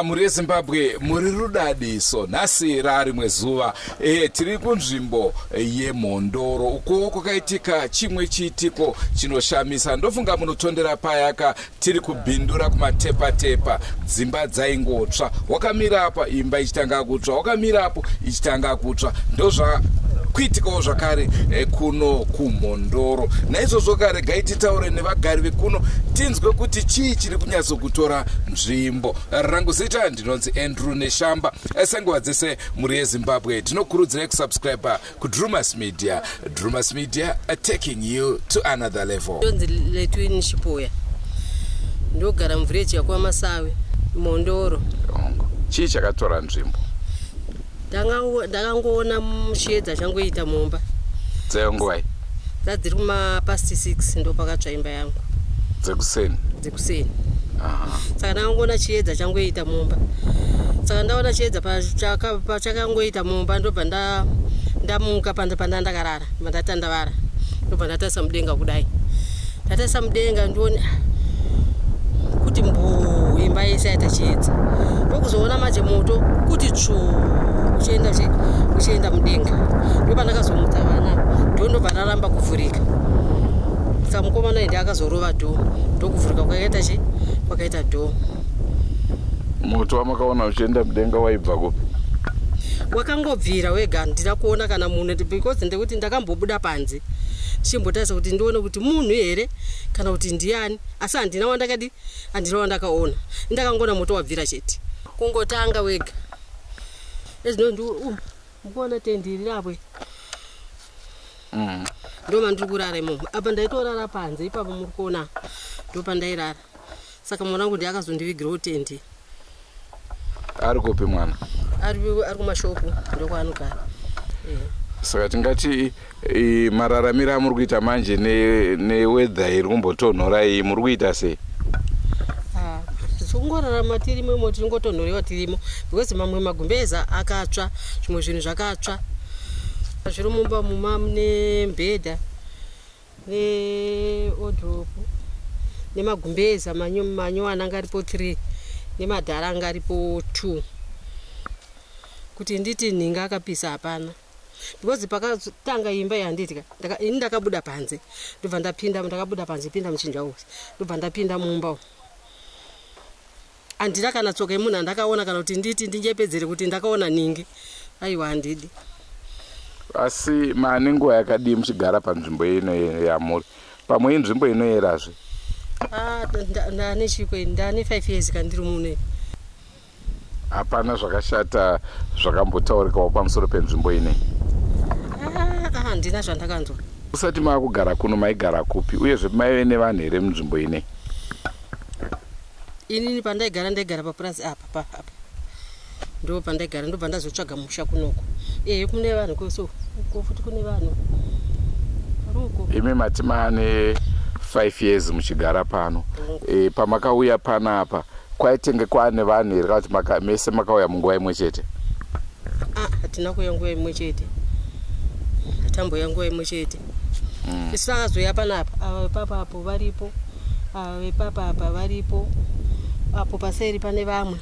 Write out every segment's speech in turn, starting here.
muri Zimbabwe muri rudadiso nhasi rari mwezuva tiri kunzvimbo yeMhondoro uko kwakaitika chimwe chiitiko chinoshamisa. Ndofunga munotondera payaka tiri kubhindura kumatepa dzimba dzaingotsva. Wakamira apa imba ichitanga kutsva, wakamira apo ichitanga kutsva. Ndozva kuitikawo zvakare kuno kuMhondoro. Naizvozvo kare gaititaure nevagari vekuno tinzwe kuti chii chiri kunyatsokutora nzvimbo. Rangu zita ndinonzi Andrew Neshamba. Senguva dzese muri yeZimbabwe tinokurudzirai kusubscribe kuDrumas Media. Drumas Media taking you to another level. Ndonzi Letwini Chipoya. Ndogara muvillage yakwaMasawe, Mhondoro. Chii chakatora nzvimbo? Ndakangoona muchiedza changoita mumba. Dzengwai? Dziri kuma past 6 ndo pakatsva imba yangu. Dzekuseni? Dzekuseni. Saka ndakangoona chiedza changoita mumba. Saka ndaona chiedza pachakangoita mumba ndobva ndamuka panda ndakarara. Ndatandavara. Ndobva ndatasa mudenga kudai. Ndatasa mudenga ndoni kuti imba yese yaita chiedza. Ndokuzoona manje moto kuti uchienda mudenga. Ndobva ndakazomutsa vana. Ndobva ndaramba kuvhurika. Saka mukomana ende akazorova dhoo. Ndokuvhurika kwakaita dhoo. Moto wamakaona uchienda mudenga waibva kupi? Wakangobvira wega. Ndina kuona kana munhu because ndekuti ndakambobuda panze. Chimbotarisa kuti ndione kuti munhu here kana kuti ndiani. Asi handina wandakadi, handina wandakaona. Ndakangona moto wabvira chete. Kungotanga wega. Mukuona tendi riri apo. Ndoma ndiri kurara imomo. Apa ndaitorara panze ipapo muri kuona. Ndopa ndairara. Saka mwana wangu ndiakazondivigirawo tendi. Ari kupi mwana? Ari kumashopu ndokwaanogara. Saka tingati mararamiro amuri kuita manje newedha iri kumbotonhora iyi muri kuita sei? Tongorarama tirimo tingotonhorewa tirimo because mamwe magumbeza akatsva, zvimwe zvinhu zvakatsva. Zviri mumba mune mbedha neodropu nemagumbeza manyuwana anga aripo 3 nemadhara anga aripo 2. Kuti nditi nhinga akapisa hapana. Because pakatanga imba yanditika ndakabuda panze. Ndobva ndakabuda panze pinda muchinja usi. Ndobva ndapinda mumba. Andina kana tsoka yemunhu andakaona kana kuti nditi ndinjepedzere kuti ndakaona ningi. Aiwa handidi. Asi mane nguva yakadii muchigara panzvimbo ino yamuri? Pamwe inzvimbo inoyerazve? Ndane chikwe, ndane 5 years kandiri muno. Hapana zvakashata zvakambotaurikawo pamusoro penzvimbo ine? Handina zvandakanzwa. Usati maakugara kuno maigara kupi? Uyezve maive nevanhu here munzvimbo ine? Inini pandaigara papurazi apa. Ndo pandaigara ndobva ndazotsvaga musha kunoko. Kune vanhu koso. Futi kune vanhu. Ruko. Imi mati mane 5 years muchigara pano. Pamakauya panapa kwaitenge kwane vanhu here kuti mese makauya munguva imwe chete? Hatina kuya nguva imwe chete. Tamboya nguva imwe chete. Isu takazoya panapa. Apo varipo. Apa varipo. Apo paseri pane vamwe.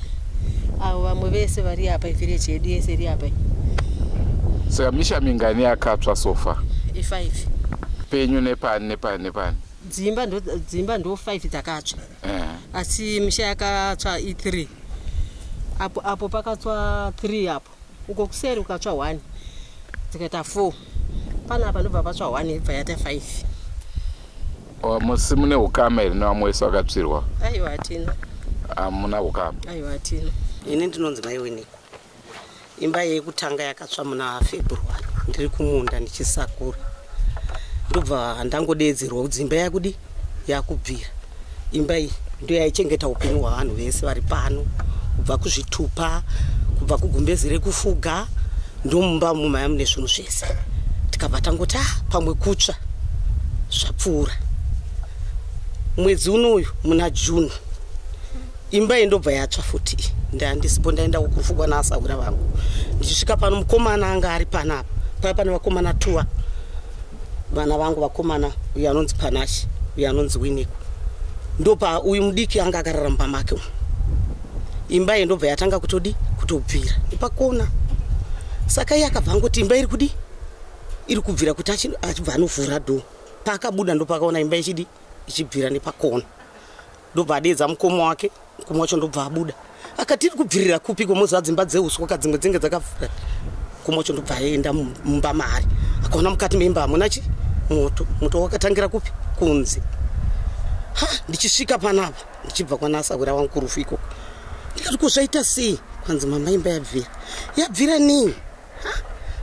Avo vamwe vese vari apa village yedu yese iri apa. Saka misha mingani yakatsva sofa? 5. Penyu nepani? Dzimba ndo 5 dzakatsva. Asi misha yakatsva 3. Apo pakatsva 3 apo. Uko kuseri ukatsva 1. Dzikaita 4. Panapa ndobva patsva 1 ibva yaita 5. Musi mune ukama here nevamwe vese vakatsvirwa? Aiwa hatina. Hamuna ukama? Aiwa hatina. Ini ndinonzi Mai Winiko. Imba yekutanga yakatsva muna February. Ndiri kumunda ndichisakura. Ndobva ndangodedzerwa kuti imba yakudi yakubvira. Imba iyi ndiyo yaichengeta upenyu hwavanhu vese vari pano. Kubva kuzvitupa, kubva kugumbezi rekufuga, ndomumba mumaya mune zvinhu zvese. Tikabva tangoti pamwe kutsva zvapfuura. Mwedzi unoyu muna June imba indobva yatsva futi. Ndandisipo ndaenda kufugwa nasaura vangu. Ndichisvika pano mukomana anga ari panapa. Pane vakomana 2. Vana vangu vakomana uyu anonzi Panashi, uyu anonzi Winiko. Ndopa uyu mudiki anga akarara mumba make. imba iyi ndobva yatanga kutobvira nepakona. Saka iye akabva angoti imba iri kudi iri kubvira kuti achibva anovhura dho. Paakabuda ndopakaona imba ichibvira nepakona. Ndobva adedza mukoma wake, mukoma wacho ndobva abuda. Akati iri kubvirira kupi komoza dzimba dzeuswa kadzimwe dzinge dzakavhura. Mukoma wacho ndobva aenda mumba maari. Akaona mukati memba hamuna moto wakatangira kupi kunze. Ndichisvika panapa ndichibva kwanasawira wangu kurufu ikoko. Ndikati kuzvaita sei? Kwanzi mama imba yabvira nii?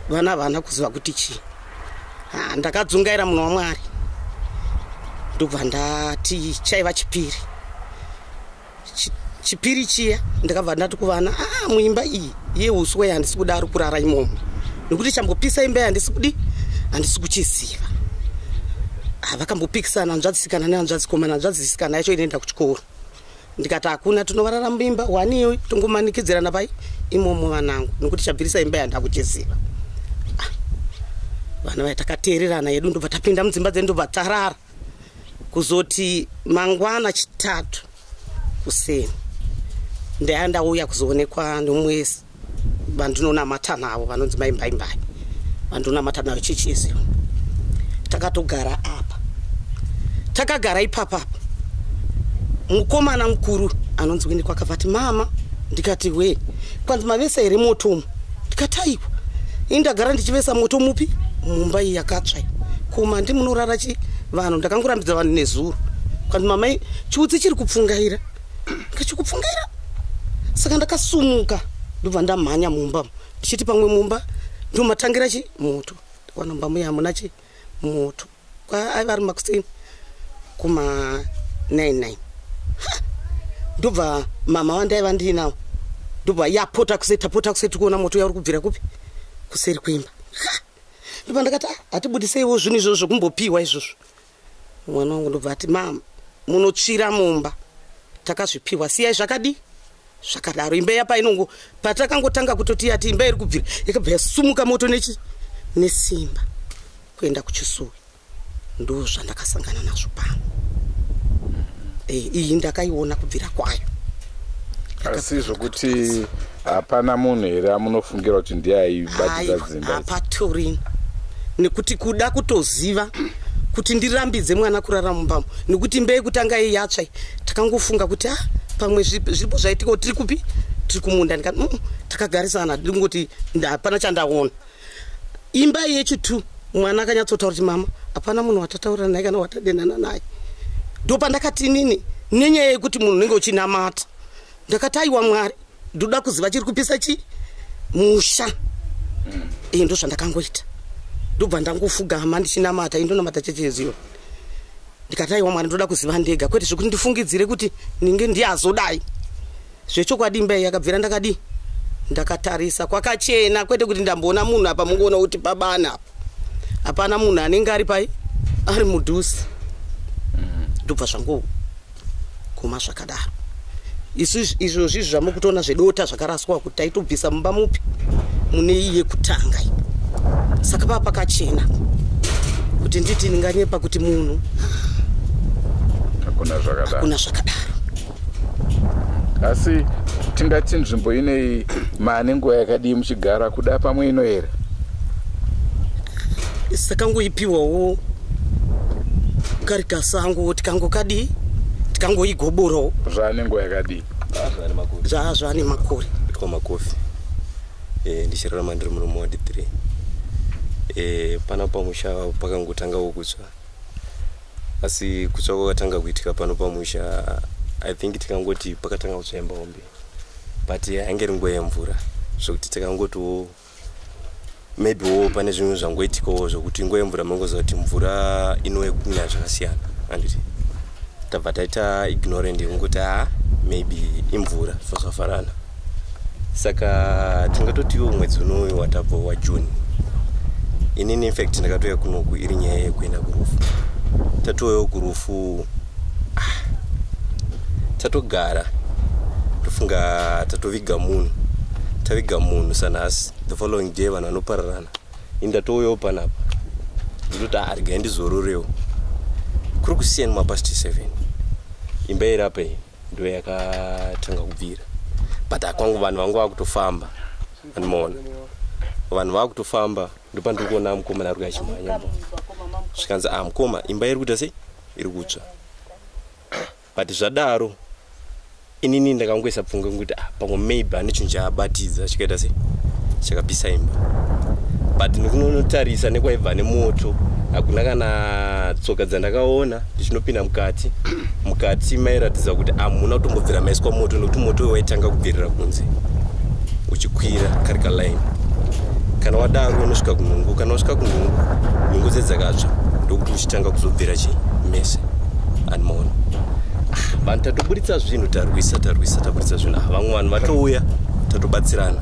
Vana vana kuziva kuti chii. Ndakadzungaira munhu waMwari. Ndobva ndati chaiva chipiri. Chipiri chiya ndakabva ndati kuvana, muimba iyi yeuswa yandisi kudaro kurara imomo. Nekuti chambopisa imba yandisi kuchiziva. Vakambopikisana hanzvadzisikana nehanzvadzikomana, hanzvadzisikana yacho inoenda kuchikoro. Ndikati hakuna, tinovarara mumba waniyo tongomanikidzirana pai imomo vanangu, nekuti chabvirisa imba yandakuchiziva. Vana vai takateererana yedu ndobva tapinda mudzimba dzedu ndobva tarara. Kuzoti mangwana chitatu kuseni ndaya ndauya kuzoonekwa nomwezi vandinonamata navo vanonzi maimbaimbai, vandinonamata navo chichiziva. Takatogara apa, takagara ipapa. Mukomana mukuru anonzi Winiko akabvati mama. Ndikati we, kwanzi mavesa here moto? Ndikati aiwa, indagara ndichivesa moto mupi? Mumba iyi yakatsva. Koma ndi munorara chi vanhu? Ndakangorambidza vanhu nezuro. Kwanzi mama chiutsi chiri kupfungaira. Ndikachikupfungaira. Saka ndakasumuka ndobva ndamhanya mumba. Ndichiti pamwe mumba ndomatangira chi moto. Ndikaona mumba muya hamuna chi moto. Aiva ari makuseni kuma 99. Ndobva mama wandaiva ndinawo ndobva yapota kuseti kuona moto yauri kubvira kupi kuseri kwemba. Ndobva ndakati hatibudiseiwo zvinhu izvozvo kumbopiwa izvozvo. Mwana wangu ndobva ati mama munotsvira mumba takazvipiwa, siyai zvakadaro. Imba yapa inongo patakangotanga kutoti ati imba iri kubvira yakabva yasumuka moto nesimba kuenda kuchisuwi. Ndo zvandakasangana nazvo pano. Iyi ndakaiona kubvira kwayo. Asi zvokuti hapana munhu here amunofungira kuti ndiye aibatidza dzimba? Hapatorina, nekuti kuda kutoziva kuti ndirambidze mwana kurara mumbamo, nekuti mbei kutanga iyi yatsva takangofunga kuti pamwe zviripo zvaitika tiri kupi, tiri kumunda. Ndikati takagarisana ndingoti hapana chandaona. Imba yechitu mwana akanyatsotaura kuti mama hapana munhu watataura naye kana watadenana naye. Ndopa ndakati nini nenyaya yekuti munhu unenge uchinamata. Ndakati aiwa Mwari, ndoda kuziva chiri kupisa chi musha. Ndo zvandakangoita. Ndobva ndangofugama ndichinamata, indonamata checheziyo. Ndikati aiwa Mwari, ndoda kuziva ndega, kwete zvekuti ndifungidzire kuti ninge ndiazodai. Zvechokwadi imba yakabvira ndakatarisa kwakachena, kwete kuti ndamboona munhu apa mungoona kuti pabana apa. Hapana munhu anenge ari pai ari mudhusi. Ndobva zvangu kuma zvakadaro. Izvozvi zvamukutoona zvedota zvakaraswa kuti taitobvisa mumba mupi mune iye kutanga. Saka papa pakachena kuti nditi ndinganyepa kuti munhu hakuna zvakadaro. Asi tingati nzvimbo inei maane nguva yakadii muchigara kuda pamwe ino here? Sakangoipiwawo karikasango tikangokadii tikangoigoborowo. Zvaane nguva yakadii? Zvaane makore. Ndiko makofi. Ndichirarama ndiri murume ward 3. Pana pamusha pakangotangawo kutsva. Asi kutsva kwakatanga kuitika pano pamusha, I think tikangoti pakatanga kutsva imba hombe. But haingeri nguva yemvura. Zvokuti tikangotiwo maybe pane zvinhu zvangoitikawo zvokuti nguva yemvura mangoziva kuti mvura inouya kunyanya zvakasiyana. Handiti tabva taita ignorant yekungoti maybe imvura zvafarana. Saka tingatotiwo mwedzi unoyu watabva waJune. Inini in fact ndakatouya kunoku iri nyaya yekuenda kurufu. Tatouyawo kurufu, tatogara tofunga tatoviga munhu. Taviga munhu sanhasi, the following day vanhu vanopararana. Indatouyawo panapa ndoti arega ndizororewo. Kuri kusiyana mapast 7 imba iri apa iyi ndo yakatanga kubvira. but akwangu vanhu vangu vakutofamba andimona vanhu vakutofamba ndipo ndiri kuona mukomana ari kuachimhanya zvikanzi mukoma imba iri kuita sei iri kutsva but zvadaro inini ndakangoisa pfungwa kuti pamwe maybe ane chinhu chaabatidza chikaita sei chakapisa imba but ndikunotarisa nekwaibva nemoto hakuna kana tsoka dzandakaona ndichinopinda mukati mairatidza kuti hamuna kutombobvira maiswa moto nekuti moto waitanga kubvirira kunze uchikwira karika line kana wadaro unosvika kunhungu kana wasvika kunhungu nhungu dzedzakatsva ndokuti uchitanga kuzobvira mese animaona vanhu tatoburitsa zvinhu tarwisa taburitsa zvinhu vamwe vanhu vatouya tatobatsirana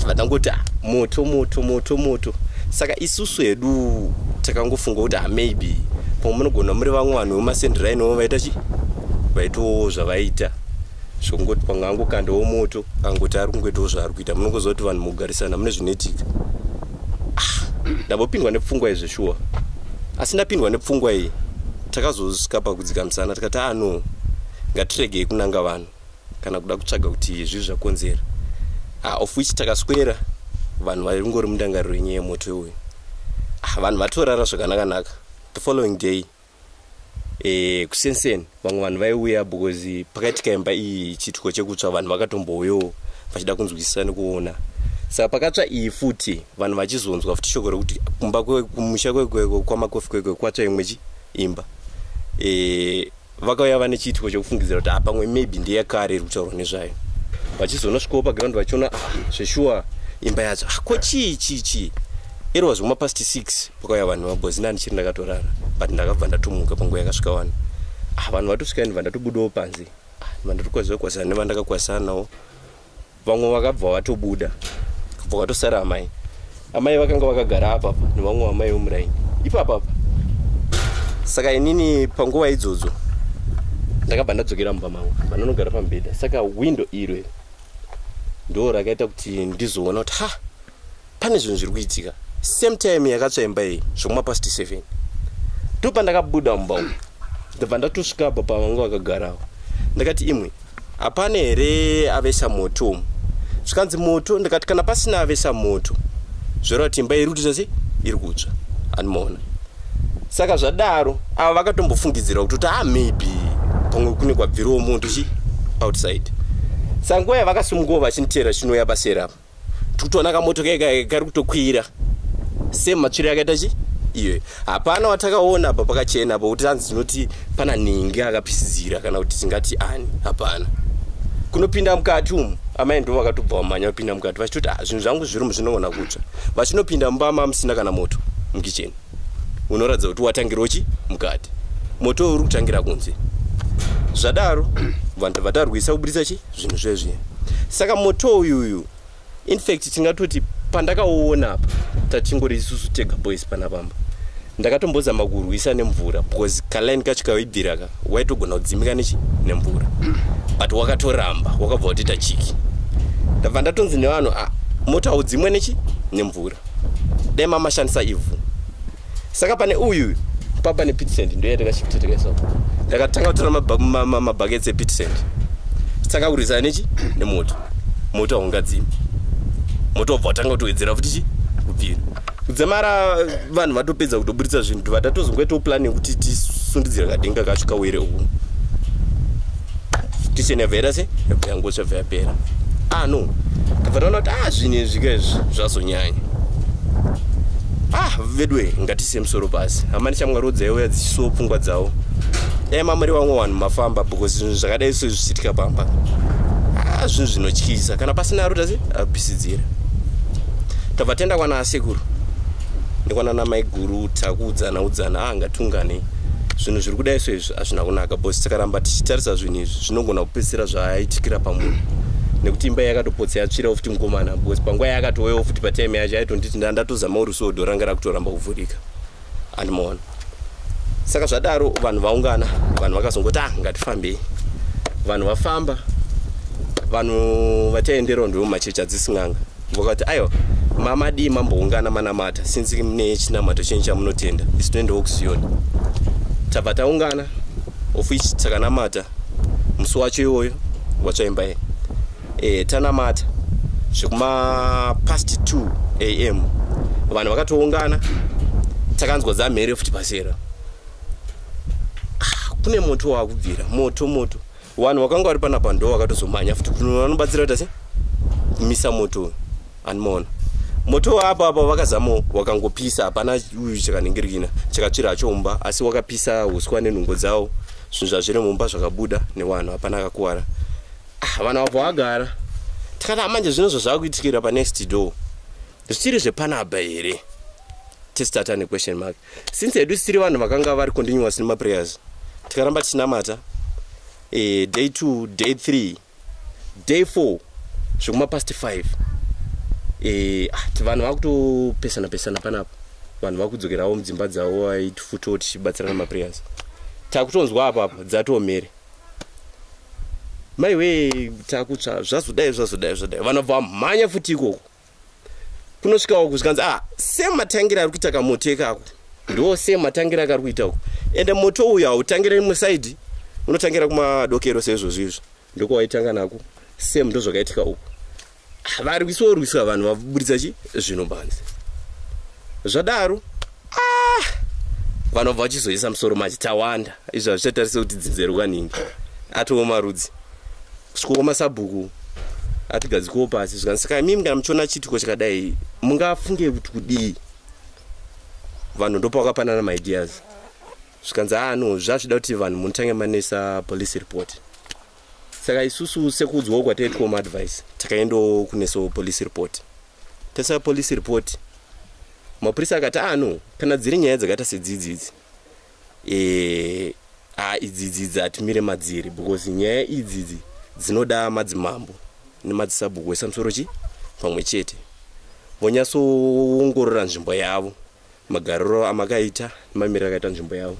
vatangoti moto saka isusu hedu takangofunga kuti maybe pomwe munogona muri vamwe vanhu vemasendirainovo vaitowo zvavaita zvokungoti pamwe angokandawo moto angoti ari kungoitawo zvaari kuita munongoziva kuti vanhu mukugarisana mune zvinoitika ndambopindwa nepfungwa izvi shuwa asi ndapindwa nepfungwa iyi takazosvika pakudzikamisana tikati no ngatiregei kunanga vanhu kana kuda kutsvaga kuti zvii zvakonzera of which takaswera vanhu vari ngori mundangariro yenyaya yemoto iyoyo vanhu vatorara zvakanaka the following day kusenseni vamwe vanhu vaiuya because pakaitika imba iyi chituko chekutsva vanhu vakatombouyawo vachida kunzwisisa nekuona saka pakatsva iyi futi vanhu vachizonzwa futi shoko rekuti kumba kumusha kwamakofi kwekwe kwatsva imwe imba vakauya vane chituko chekufungidzira kuti pamwe maybe ndeyekare iri kutaurwa nezvayo vachizonosvikawo paground vachiona zveshuwa imba yacho ko chii it was past 6 pakauya vanhu vabhozi nani chiri ndakatorara but ndakabva ndatumuka panguva yakasvika 1 vanhu vatosvika ndibva ndatobudawo panze vandatokwazana nevandakakwasana navo vamwe vakabva vatobuda kubva kwatosara amai vakanga vakagara apapa nevamwe vamai vomuraini ipapapa saka inini panguva idzodzo ndakabva ndadzokera mumba mangu vanonogara pamubhedha saka windo iro ndo rakaita kuti ndizoona kuti pane zvinhu zviri kuitika same time yakatsva imba iyi past 7 ndopa ndakabuda mumba umu ndabva ndatosvika apa pavanga vakagarawo ndakati imwe hapana here avesa moto zvikanzi moto ndikati kana pasina avesa moto zvoreva kuti imba iri kuita sei iri kutsva animaona saka zvadaro ava vakatombofungidzira kuti maybe pamwe kune kwabvirawo moto outside saka nguva yavakasimukawo vachiniteera chinouya pasera apa tikutoona kamoto kari kutokwira same matsviro yakaita iyo hapana watakaona apa pakachena apa kuti hanzi zinoti pana ningi akapisidzira kana kuti tingati ani hapana kunopinda mukati umu amai ndo vakatobva vamanya kupinda mukati vachitoti zvinhu zvangu zviri zvinoona kutsva vachinopinda mumba musina kana moto mukicheni unoratidza kuti watangirawo mukati moto uri kutangira kunze zvadaro vanhu vatarwisa kuburitsa zvinhu zvezviya saka moto uyuyu in fact tingatoti pandakauona apa tatingori isusu tega boys panapamba ndakatombozama kurwisa nemvura because kalaini kacho kaibviraka waitogona kudzimika nemvura but wakatoramba wakabva watoita chiki ndabva ndatonzi nevanhu moto haudzimwe nemvura dai mamashandisa ivhu saka pane uyu papa nepitisend ndo yatakashifitikaisa ndakatanga kutora mabhaketsi epitisend takakurisa nemoto moto haungadzimi moto wabva watanga kutowedzera futi kubvira kudzamara vanhu vatopedza kutoburitsa zvinhu vatatozongoitawo plani yekuti tisundidzira kadenga kacho kawere uku tisheni yabva yaita yabva yangotsva bva yapera no tabva taona kuti zvinhu izvi zvazonyanya vedwe ngatise musoro pasi hamani chamwari wodzaiuya dzichisowo pfungwa dzavo dai mamuri vamwe vanhu mafamba because zvinhu zvakadai so zvichiitika pamba zvinhu zvinotyisa kana pasina arota apisidzira tabva tenda kwana asekuru ndikwana namai guru takuudzana ngatungane zvinhu zviri kudai so izvi hazvina kunaka because tikaramba tichitarisa zvinhu izvi zvinogona kupedzisira zvaitikira pamunhu nekuti imba yakatopotsa yatsvirawo futi mukomana because panguva yakatowewo futi patime yacho aitonditi ndatozamawo rusodo ranga rakutoramba kuvhurika animaona saka zvadaro vanhu vaungana vanhu vakazongoti ngatifambei vanhu vafamba vanhu vataenderawo ndomumachechi adzising'anga vakati aiwa mamadi mamboungana manamata sinzi mune chinamato chenyu chamunotenda isi toendawo kusiyoni tabva taungana of which takanamata musi wacho iwoyo watsva imba iyi tanamata zvekuma past 2 am vanhu vakatoungana takanzwa zamhere futi pasera kune moto wakubvira moto vanhu vakanga vari panapa ndo vakatozomhanya futi kuti vanobatsira kuti kumisa moto anomaona moto apa vakazama wakangopisa hapana chakaningirikina chakatsvira achomba asi wakapisa uswa nenhungo dzavo zvinhu zvazviri mumba zvakabuda nevanhu hapana akakuwara vanhu avo vagara takati manje zvino zvazvakuitikira panext door zvichiri zvepanapa here tesitata nequestion mark since hedu sitiri vanhu vakanga vari continuous nemaprayers tikaramba tichinamata day 2 day 3 day 4 zvekuma past 5 vanhu vakutopesana panapa vanhu vakudzokerawo mudzimba dzavo aitifuto tichibatsirana maprayers takutonzwa apapa dzatomhere maiwe takutsva zvazodai vanhu vamhanya futi ikoko kunosvikawo kuzvikanzi sematangira ari kuita kamoto ekako ndo sematangira akari kuita uko ende moto uyu hautangira imwe saidi unotangira kumadokero seizvozvo izvo ndokwaitanga nako same ndo zvakaitika uko vari kuisorwisa vanhu vaburitsa zvino banzi zvadaro vanhu vabva vachizoisa musoro machi tawanda izvi hazvichatarisa kuti dzinzeruka ningi atowo marudzi kusvikowo masabhuku atigadzikowo pasi zvikanzi saka mimi kana muchiona chitiko chakadai mungafunge kuti kudii vanhu ndopavakapanana maideas zvikanzi no zvazvida kuti vanhu munotange manesa police report saka isusu sekuudzwawo kwataitwa muadvice takaendawo kunesawo police report tesa police report mapurisa akati no kana dziri nyaya dzakaita sedzidzidzi idzidzidzi hatimire madziri because nyaya idzidzi dzinoda madzimambo nemadzisabhuku esamusoro pamwe chete vonyatsoongorora nzvimbo yavo magariro amakaita nemamiriro akaita nzvimbo yavo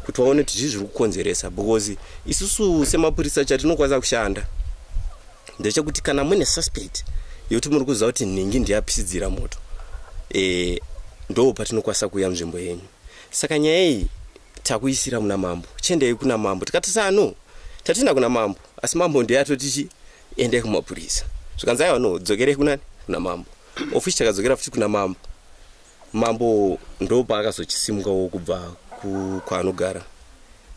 kuti vaone kuti zviri kukonzeresa because isusu semapurisa chatinokwanisa kushanda ndechekuti kana mune suspect yekuti muri kuziva kuti nhingi ndiyapisidzira moto ndo patinokwanisa kuuya munzvimbo yenyu saka nyaya iyi takuisira muna mambo chiendei kuna mambo tikati tatienda kuna mambo asi mambo ndiye atoti endai kumapurisa zvikanzi aiwa dzokerei kuna mambo ofishi takadzokera futi kuna mambo ndo paakazochisumukawo kubva kwaanogara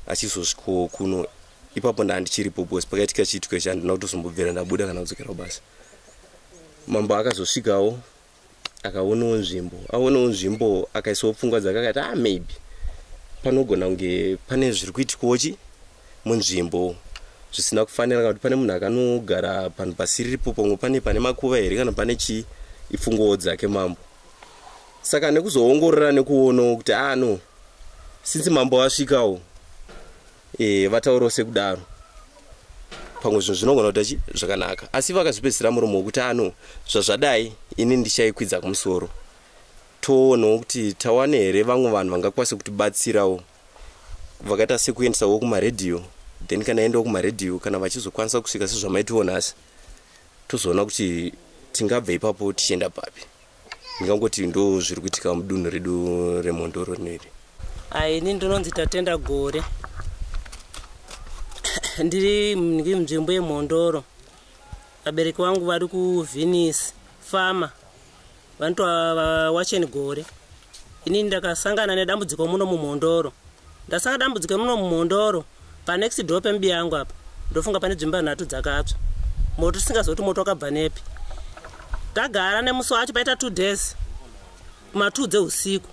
achizosvikawo kuno ipapo ndandichiripo bosi pakaitika chiitiko ichi handina kutozombobvira ndabuda kana kudzokerawo basa mambo akazosvikawo akaonawo nzvimbo akaisawo pfungwa dzake akati maybe panogona kunge pane zviri kuitikawo munzvimbo zvisina kufanira kana kuti pane munhu akanogara panhu pasiriripo pomwe pane makuva here kana pane ipfungowo dzake mambo saka nekuzoongorora nekuonawo kuti since mambo asvikawo vataurawo sekudaro pamwe zvinhu zvinogona kuti zvakanaka asi vakazvipedzisira muromo wekuti zvazvadai ini ndichaikwidza kumusoro toonawo kuti tawane here vamwe vanhu vangakwanisa kutibatsirawo vakaita sekuendesawo kumaredhiyo then kana endawo kumaredhiyo kana vachizokwanisa kusvika sezvamaitiwo nhasi tozoona kuti tingabva ipapo tichienda papi ndingangoti ndo zviri kuitika mudunhu redu remondoro rineri ini ndinonzi Tatenda Gore ndiri munzvimbo yemondoro vabereki vangu vari kuVenice fama vanotwa Wacheni Gore ini ndakasangana nedambudziko muno mumondoro ndasanga dambudziko muno mumondoro panext door pembi yangu apa ndofunga pane dzimba 3 dzakatsva moto tisingazoti moto wakabva nepi ndagara nemusi wacho paita 2 days kuma2 dzeusiku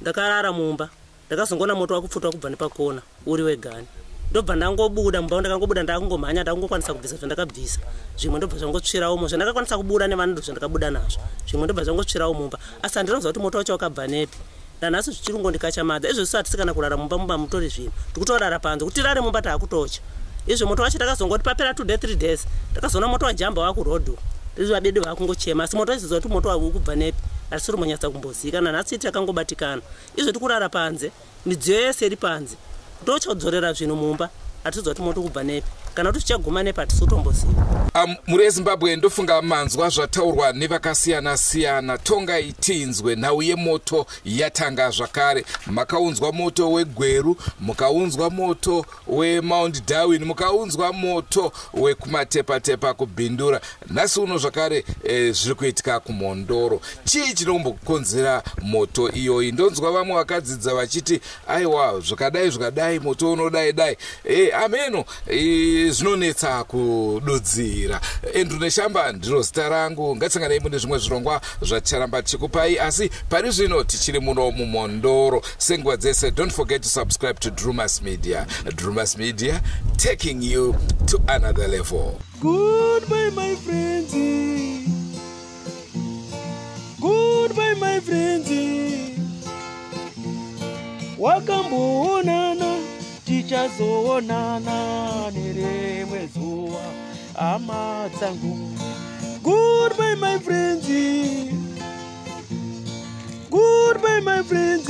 ndakarara mumba ndakazongona moto wakupfuta kubva nepakona uri wegani ndobva ndangobuda mumba ndakangobuda ndakungomhanya ndakungokwanisa kubvisa zvandakabvisa zvimwe ndobva zvangotsvirawo mumba zvandakakwanisa kubuda nevanhu zvandakabuda nazvo zvimwe ndobva zvangotsvirawo mumba asi handinoziva kuti moto wacho wakabva nepi nanhasi zvichirungo ndikachamadza izvo zvisu hatisikana kurara mumba mutori zvino ndikutorara panze kuti tirare mumba taakutocha izvo moto wacho takazongoti papera 2 days 3 days takazoona moto wajamba wakurodho izvo vabedu vakungochema asi moto wachiziva kuti moto wakubva nepi hatisiri monyatsa kumbozikana nhasi takangobatikana izvo tikurara panze midziyo yese iri panze ndochodzorera zvinhu mumba hatiziva kuti moto kubva nepi kana kuti tichaguma nepatisotomboziva. Muri eZimbabwe ndofunga manzwa zvataurwa nevakasiyana-siyana. Tongai tinzwe, nhau yemoto yatanga zvakare. Makaunzwa moto weGweru, mukaunzwa moto weMount Darwin, mukaunzwa moto wekumatepa-tepa kuBhindura. Nhasi uno zvakare zviri kuitika kuMondoro. Chii chinombokonzera moto iyoyi? Ndonzwa vamwe vakadzidza vachiti aiwa zvakadai moto unodai. Ameno zvinonetsa kududzira. Andrew Neshamba ndiro zita rangu. Ngatsanganei mune zvimwe zvirongwa zvacharamba chikupai, asi pari zvino tichiri muno muMondoro senguva dzese. Don't forget to subscribe to Drumas Media. Drumas Media, taking you to another level. Goodbye, my friends. Goodbye, my friends. Wakamboonana, tichazoonana nerimwe zuva, hama dzangu. Goodbye, my friends. Goodbye, my friends.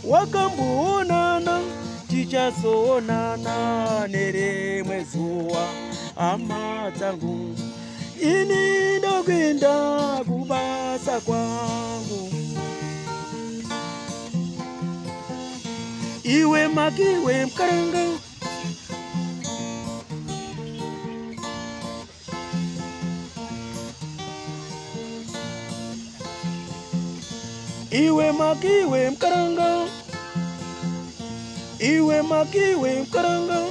Wakamboonana, tichazoonana nerimwe zuva, hama dzangu. Ini ndokwenda kubasa kwangu. Iwe makiwe mkaranga. Iwe makiwe mkaranga. Iwe makiwe mkaranga.